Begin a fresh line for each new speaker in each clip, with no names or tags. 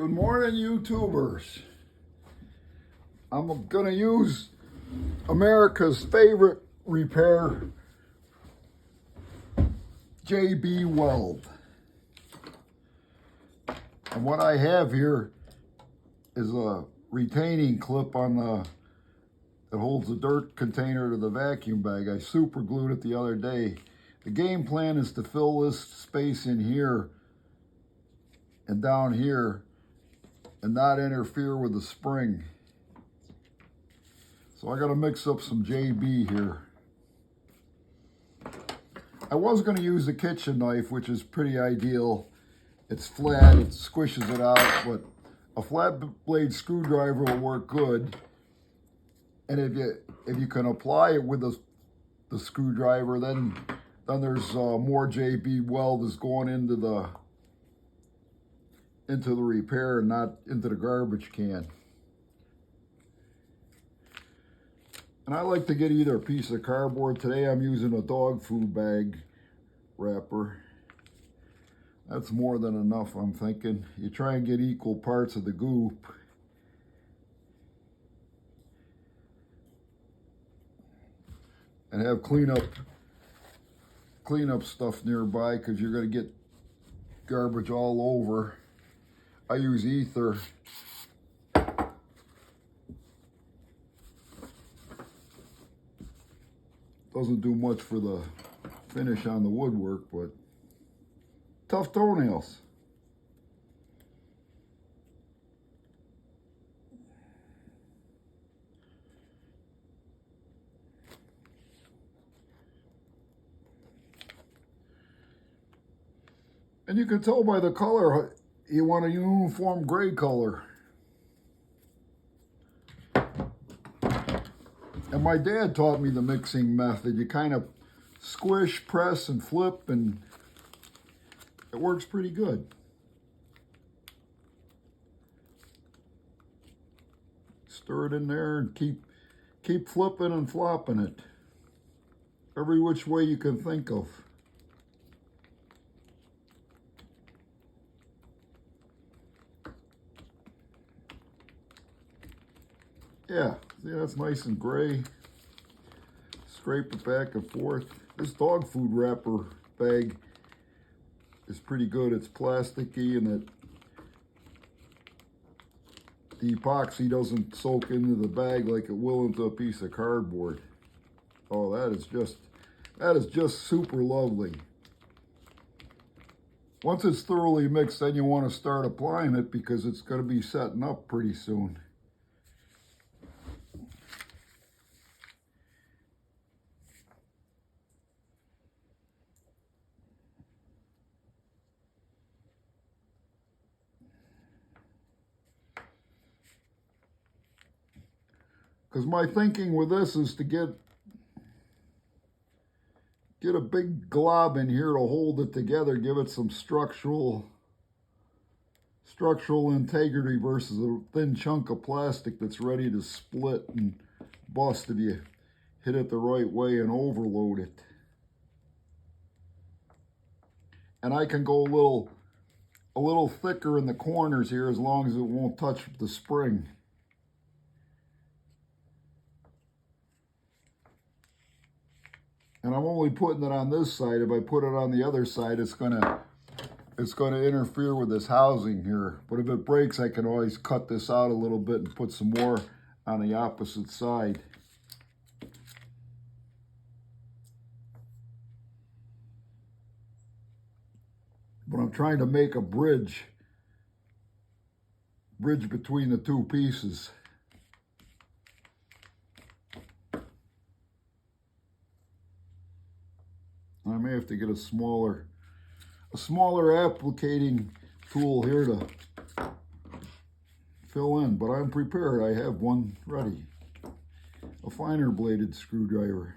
Good morning, YouTubers. I'm gonna use America's favorite repair, JB Weld. And what I have here is a retaining clip on that holds the dirt container to the vacuum bag. I super glued it the other day. The game plan is to fill this space in here and down here and not interfere with the spring. So I gotta mix up some JB here. I was gonna use a kitchen knife, which is pretty ideal. It's flat, it squishes it out, but a flat blade screwdriver will work good. And if you can apply it with the screwdriver, then there's more JB weld is going into the repair and not into the garbage can. And I like to get either a piece of cardboard. Today I'm using a dog food bag wrapper. That's more than enough, I'm thinking. You try and get equal parts of the goop. And have cleanup stuff nearby, because you're going to get garbage all over. I use ether. Doesn't do much for the finish on the woodwork, but tough toenails. And you can tell by the color, you want a uniform gray color. And my dad taught me the mixing method. You kind of squish, press, and flip, and it works pretty good. Stir it in there and keep flipping and flopping it. Every which way you can think of. Yeah, see, that's nice and gray. Scrape it back and forth. This dog food wrapper bag is pretty good. It's plasticky, and the epoxy doesn't soak into the bag like it will into a piece of cardboard. Oh, that is just super lovely. Once it's thoroughly mixed, then you want to start applying it, because it's going to be setting up pretty soon. Because my thinking with this is to get a big glob in here to hold it together, give it some structural integrity versus a thin chunk of plastic that's ready to split and bust if you hit it the right way and overload it. And I can go a little thicker in the corners here, as long as it won't touch the spring. And I'm only putting it on this side. If I put it on the other side, it's gonna interfere with this housing here. But if it breaks, I can always cut this out a little bit and put some more on the opposite side. But I'm trying to make a bridge between the two pieces. I may have to get a smaller applicating tool here to fill in, but I'm prepared. I have one ready. A finer bladed screwdriver.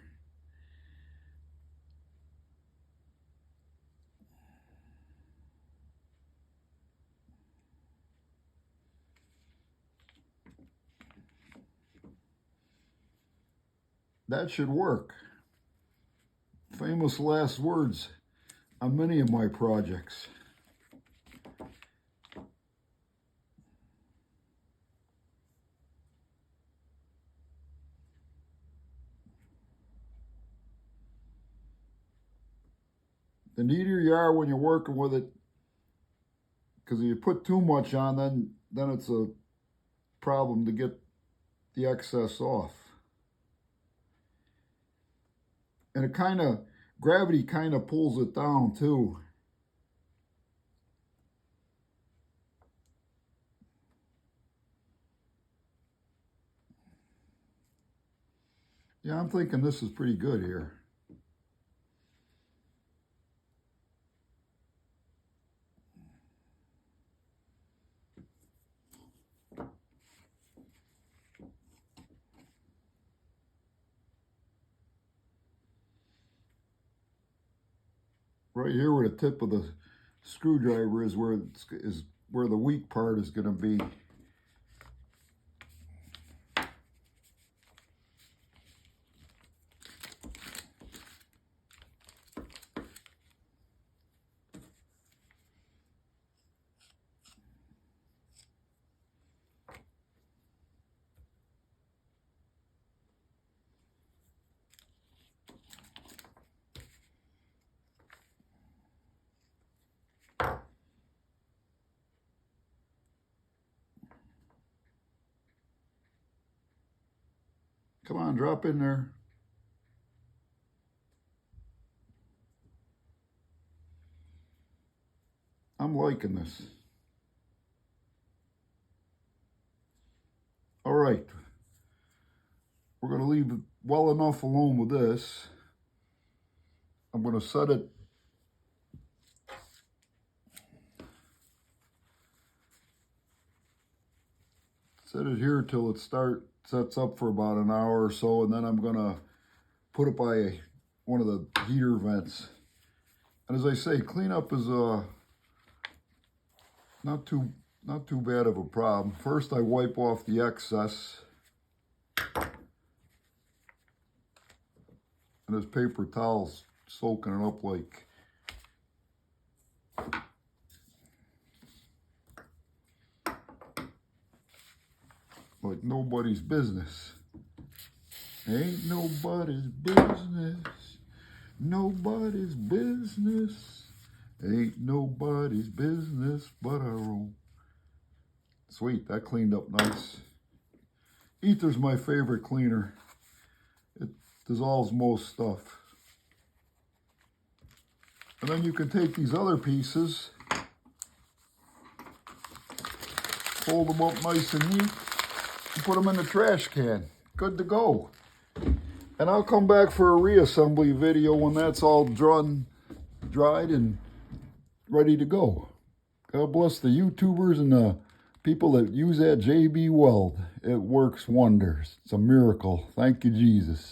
That should work. Famous last words on many of my projects. the neater you are when you're working with it, because if you put too much on, then it's a problem to get the excess off. And it kind of, gravity kind of pulls it down too. Yeah, I'm thinking this is pretty good here. Right here where the tip of the screwdriver is where the weak part is going to be. Come on, drop in there. I'm liking this. All right. We're going to leave it well enough alone with this. I'm going to set it here till it sets up for about an hour or so, and then I'm going to put it by one of the heater vents. And as I say, cleanup is not too bad of a problem. First, I wipe off the excess, and this paper towel's soaking it up like nobody's business. Ain't nobody's business. Nobody's business. Ain't nobody's business but our own. Sweet, that cleaned up nice. Ether's my favorite cleaner. It dissolves most stuff. And then you can take these other pieces, fold them up nice and neat, and put them in the trash can. Good to go. And I'll come back for a reassembly video when that's all dried and ready to go. God bless the YouTubers and the people that use that JB Weld. It works wonders. It's a miracle. Thank you, Jesus.